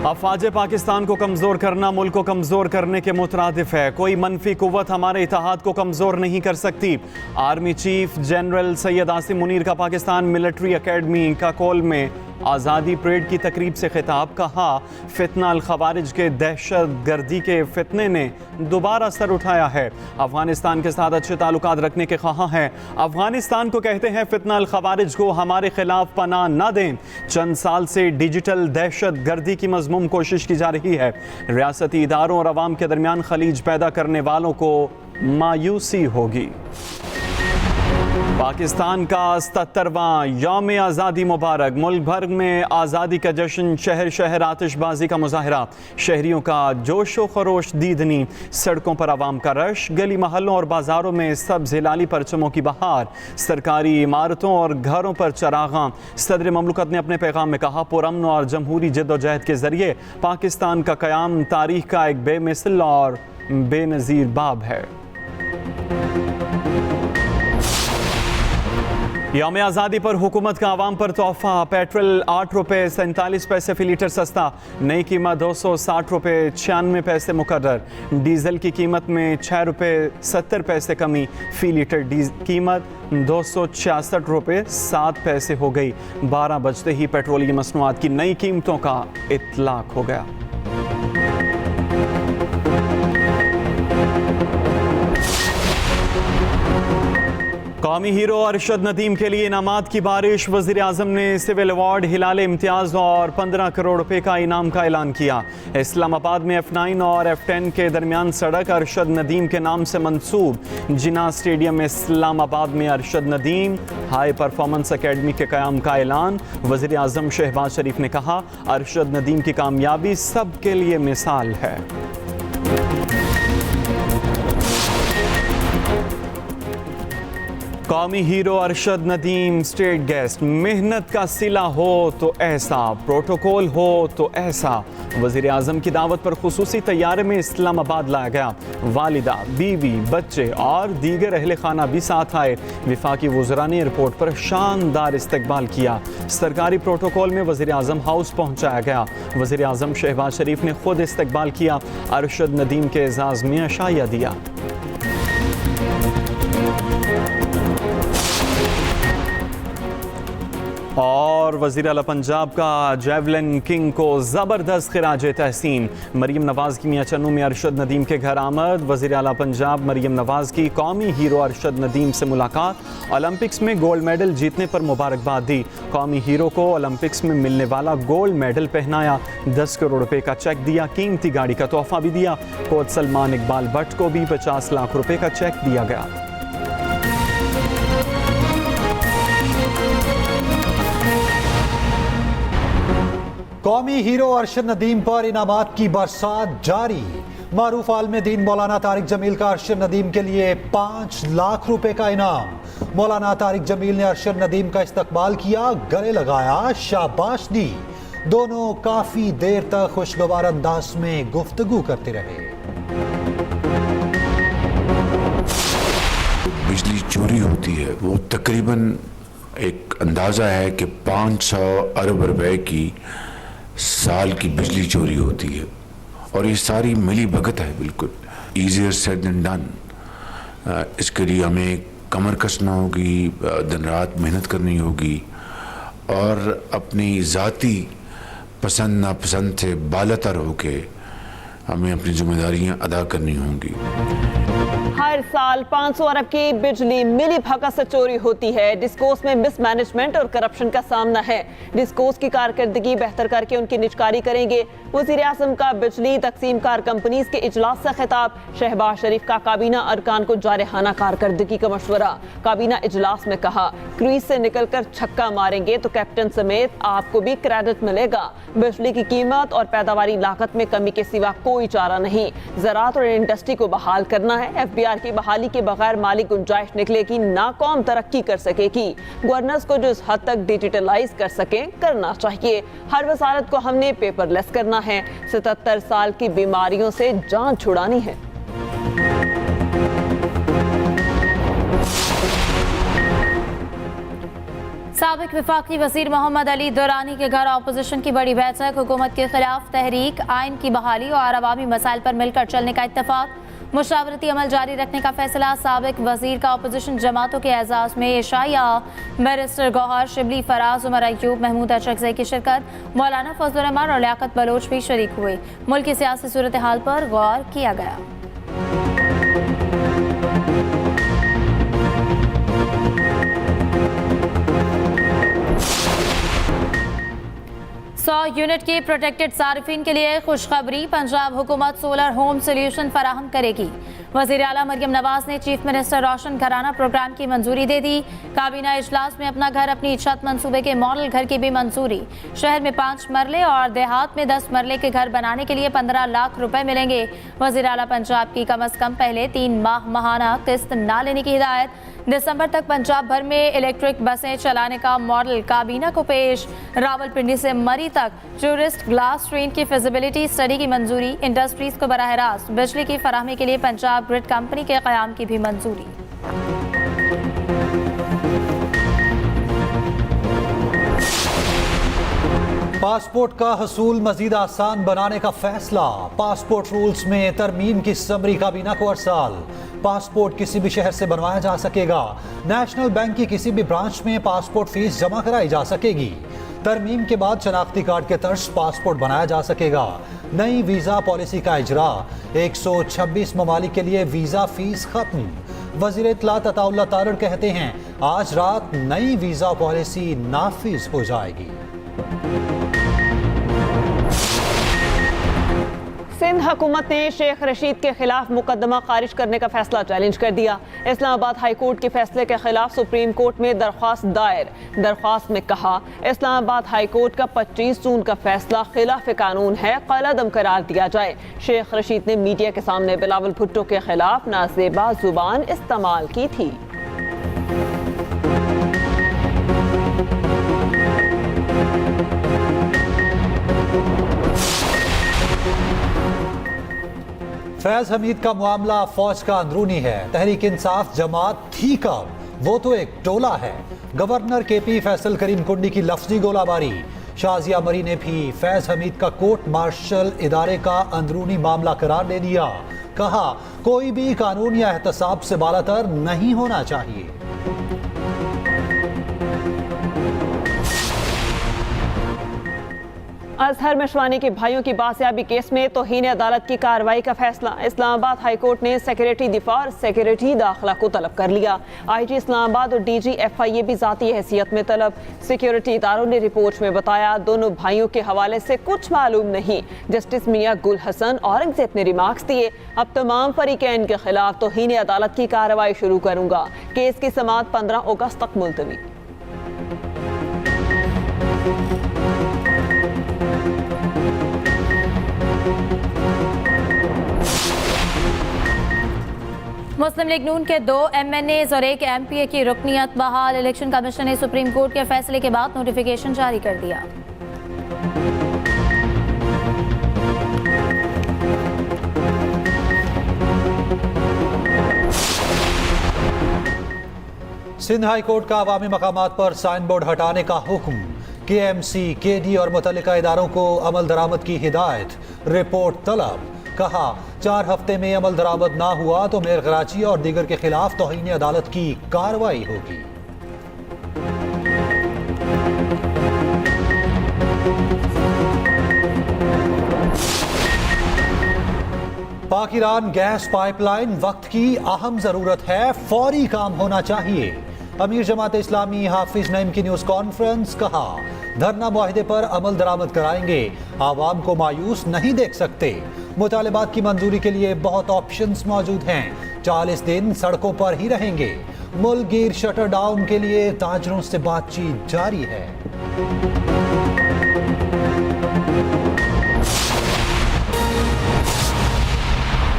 अफवाज पाकिस्तान को कमज़ोर करना मुल्क को कमज़ोर करने के मुतरादिफ है। कोई मनफी कुव्वत हमारे इत्तेहाद को कमज़ोर नहीं कर सकती। Army chief general Syed Asim Munir का पाकिस्तान मिलिट्री अकेडमी का कॉल में आज़ादी परेड की तकरीब से खिताब। कहा, फितना अल खवारिज के दहशत गर्दी के फितने ने दोबारा सर उठाया है। अफगानिस्तान के साथ अच्छे ताल्लुकात रखने के ख्वाह हैं। अफगानिस्तान को कहते हैं फितना अल खवारिज को हमारे खिलाफ पनाह न दें। चंद साल से डिजिटल दहशत गर्दी की मज़मूम कोशिश की जा रही है। रियासती इदारों और अवाम के दरमियान खलीज पैदा करने वालों को मायूसी होगी। पाकिस्तान का 77वां यौम आज़ादी मुबारक। मुल्क भर में आज़ादी का जश्न, शहर शहर आतिशबाजी का मुजाहरा, शहरियों का जोशो खरोश दीदनी, सड़कों पर आवाम का रश, गली महलों और बाज़ारों में सब्ज़ हिलाली परचमों की बहार, सरकारी इमारतों और घरों पर चरागां। सदर ममलकत ने अपने पैगाम में कहा, पुरअमन और जमहूरी जद्दोजहद के ज़रिए पाकिस्तान का क़याम तारीख़ का एक बेमिसल और बेनज़ीर बाब है। यौम आज़ादी पर हुकूमत का आवाम पर तोहफा। पेट्रोल 8 रुपये 47 पैसे फ़ी लीटर सस्ता, नई कीमत 260 रुपये 96 पैसे मुकर्रर। डीजल की कीमत में 6 रुपये 70 पैसे कमी, फ़ी लीटर कीमत 266 रुपये 7 पैसे हो गई। 12 बजते ही पेट्रोलियम मसनूआत की नई कीमतों का इतलाक हो गया। कौमी हीरो अरशद नदीम के लिए इनामात की बारिश। वज़ीर आज़म ने सिविल अवार्ड, हिलाल इम्तियाज़ और 15 करोड़ रुपए का इनाम का ऐलान किया। इस्लामाबाद में F9 और F10 के दरमियान सड़क अरशद नदीम के नाम से मंसूब। जिना स्टेडियम में इस्लामाबाद में Arshad Nadeem high performance academy के क़याम का ऐलान। वज़ीर आज़म शहबाज शरीफ ने कहा, अरशद नदीम की कामयाबी सब के लिए मिसाल है। कौमी hero Arshad Nadeem state guest. मेहनत का सिला हो तो ऐसा, प्रोटोकॉल हो तो ऐसा। वज़ीर आज़म की दावत पर खुसूसी तैयारे में इस्लामाबाद लाया गया। वालिदा, बीवी, बच्चे और दीगर अहले खाना भी साथ आए। विफाकी वज़रा ने एयरपोर्ट पर शानदार इस्तकबाल किया। सरकारी प्रोटोकॉल में वज़ीर आज़म हाउस पहुँचाया गया। वज़ीर आज़म शहबाज शरीफ ने खुद इस्तकबाल किया। अरशद नदीम के एजाज़ में अशाया दिया। और वज़ीर आला पंजाब का जेवलिन किंग को ज़बरदस्त खिराज तहसीन। मरीम नवाज़ की मियां चन्नू में अरशद नदीम के घर आमद। वज़ीर आला पंजाब मरीम नवाज़ की कौमी हीरो अरशद नदीम से मुलाकात। ओलंपिक्स में गोल्ड मेडल जीतने पर मुबारकबाद दी। कौमी हीरो को ओलंपिक्स में मिलने वाला गोल्ड मेडल पहनाया। 10 करोड़ रुपए का चेक दिया। कीमती गाड़ी का तोहफा भी दिया। कोच सलमान इकबाल भट्ट को भी 50 लाख रुपए का चेक दिया गया। कौमी हीरो अरशद नदीम पर इनामात की बरसात जारी। मारूफ आलम दीन मौलाना तारिक जमील का अरशद नदीम के लिए 5 लाख रुपए का इनाम। मौलाना तारिक जमील ने अरशद नदीम का इस्तकबाल किया, गले लगाया, शाबाश दी। दोनों काफी देर तक खुशगवार अंदाज में गुफ्तगू करते रहे। बिजली चोरी होती है वो तकरीबन एक अंदाजा है कि 500 अरब रुपए की साल की बिजली चोरी होती है। और ये सारी मिली भगत है, बिल्कुल ईजियर सेड देन डन। इसके लिए हमें कमर कसना होगी, दिन रात मेहनत करनी होगी और अपनी ज़ाती पसंद नापसंद से बालातर होके हमें अपनी जिम्मेदारियां अदा करनी होंगी। हर साल 500 अरब की बिजली मिली भगत से चोरी होती है। डिस्कोस में मिसमैनेजमेंट और करप्शन का सामना है। डिस्कोस की कारकर्दगी बेहतर करके उनकी निजकारी करेंगे। वज़ीर आज़म का बिजली तकसीम कार कंपनीज के इजलास से खिताब। शहबाज शरीफ का काबीना अरकान को जारहाना कारकर्दगी का मशवरा। काबीना इजलास में कहा, क्रीज से निकलकर छक्का मारेंगे तो कैप्टन समेत आपको भी क्रेडिट मिलेगा। बिजली की कीमत और पैदावारी लागत में कमी के सिवा कोई चारा नहीं। ज़राअत और इंडस्ट्री को बहाल करना है। FBR की बहाली के बगैर माली गुंजाइश निकलेगी ना कौम तरक्की कर सकेगी। गवर्नेंस को जो इस हद तक डिजिटलाइज कर सके करना चाहिए। हर वजारत को हमने पेपरलेस करना है। 77 साल की बीमारियों से जान छुड़ानी है। साउथ साबिक वफाकी वजीर मोहम्मद अली दुरानी के घर अपोजिशन की बड़ी बैठक, हुकूमत के खिलाफ तहरीक, आइन की बहाली और अवामी मसाइल पर मिलकर चलने का इत्तेफाक, मुशावरती अमल जारी रखने का फैसला। साबिक वजीर का अपोजिशन जमातों के एजाज में एशाया बैरिस्टर गौहर शिबली, फराज उमर अयूब, महमूद अशरकज़ई की शिरकत, मौलाना फजल रहमान और लियाकत बलोच भी शरीक हुए। मुल्क की सियासी सूरत हाल पर गौर किया गया। सौ यूनिट की प्रोटेक्टेड सार्फिन के लिए खुशखबरी, पंजाब हुकूमत सोलर होम सोल्यूशन फराहम करेगी। वज़ीर आला मरियम नवाज ने चीफ मिनिस्टर रोशन घराना प्रोग्राम की मंजूरी दे दी। काबीना इजलास में अपना घर अपनी छत मंसूबे के मॉडल घर की भी मंजूरी। शहर में 5 मरले और देहात में 10 मरले के घर बनाने के लिए 15 लाख रुपए मिलेंगे। वज़ीर आला पंजाब की कम अज कम पहले 3 माह माहाना किस्त ना लेने की हिदायत। दिसंबर तक पंजाब भर में इलेक्ट्रिक बसें चलाने का मॉडल काबीना को पेश। रावलपिंडी से मरी तक टूरिस्ट ग्लास ट्रेन की फिजिबिलिटी स्टडी की मंजूरी। इंडस्ट्रीज को बराह रास्त बिजली की फराहमी के लिए पंजाब ग्रिड कंपनी के क़याम की भी मंजूरी। पासपोर्ट का हसूल मजीद आसान बनाने का फैसला। पासपोर्ट रूल्स में तरमीम की समरी काबीना को अरसाल। पासपोर्ट किसी भी शहर से बनवाया जा सकेगा। नेशनल बैंक की किसी भी ब्रांच में पासपोर्ट फीस जमा कराई जा सकेगी। तरमीम के बाद शनाख्ती कार्ड के तर्ज पासपोर्ट बनाया जा सकेगा। नई वीज़ा पॉलिसी का इजरा। 126 ममालिक के लिए वीज़ा फीस खत्म। वज़ीर इत्तलात अताउल्लाह तारड़ कहते हैं आज रात नई वीज़ा पॉलिसी नाफिज हो जाएगी। सिंध हुकूमत ने शेख रशीद के खिलाफ मुकदमा खारिज करने का फैसला चैलेंज कर दिया। इस्लामाबाद हाई कोर्ट के फैसले के खिलाफ सुप्रीम कोर्ट में दरख्वास्त दायर। दरख्वास्त में कहा इस्लामाबाद हाई कोर्ट का 25 जून का फैसला खिलाफ कानून है, कलअदम करार दिया जाए। शेख रशीद ने मीडिया के सामने बिलावल भुट्टो के खिलाफ नाजेबा जुबान इस्तेमाल की थी। फैज हमीद का मामला फौज का अंदरूनी है। तहरीक इंसाफ जमात थी कब, वो तो एक टोला है। गवर्नर केपी फैसल करीम कुंडी की लफ्जी गोलाबारी। शाजिया मरी ने भी फैज हमीद का कोर्ट मार्शल इदारे का अंदरूनी मामला करार दे दिया। कहा कोई भी कानून या एहतसाब से बालातर नहीं होना चाहिए। अजहर मशवानी के भाइयों की बासियाबी केस में तौहीन अदालत की कार्रवाई का फैसला। इस्लामाबाद हाई कोर्ट ने सेक्रेटरी दिफा और सेक्रेटरी दाखिला को तलब कर लिया। IG इस्लामाबाद और DG FIA भी जाती हैसियत में तलब। सिक्योरिटी इदारों ने रिपोर्ट में बताया दोनों भाइयों के हवाले से कुछ मालूम नहीं। जस्टिस मियां गुल हसन औरंगजेब ने रिमार्क्स दिए अब तमाम फरीकैन के खिलाफ तौहीन अदालत की कार्रवाई शुरू करूंगा। केस की समाअत 15 अगस्त तक मुलतवी। मुस्लिम लीग नून के 2 MNAs और 1 MPA की रुकनियत बहाल। इलेक्शन कमीशन ने सुप्रीम कोर्ट के फैसले के बाद नोटिफिकेशन जारी कर दिया। सिंध हाई कोर्ट का अवामी मकामात पर साइन बोर्ड हटाने का हुक्म। KMC, KD और मुतल्लिका इदारों को अमल दरामद की हिदायत। रिपोर्ट तलब। कहा 4 हफ्ते में अमल दरामद ना हुआ तो मेयर कराची और दीगर के खिलाफ तौहीन अदालत की कार्रवाई होगी। पाक ईरान गैस पाइपलाइन वक्त की अहम जरूरत है, फौरी काम होना चाहिए। अमीर जमात इस्लामी हाफिज नईम की न्यूज कॉन्फ्रेंस। कहा धरना मुआहिदे पर अमल दरामद कराएंगे, आवाम को मायूस नहीं देख सकते। मुतालिबात की मंजूरी के लिए बहुत ऑप्शंस मौजूद हैं। 40 दिन सड़कों पर ही रहेंगे। मुल्क गिर शटर डाउन के लिए ताजरों से बातचीत जारी है।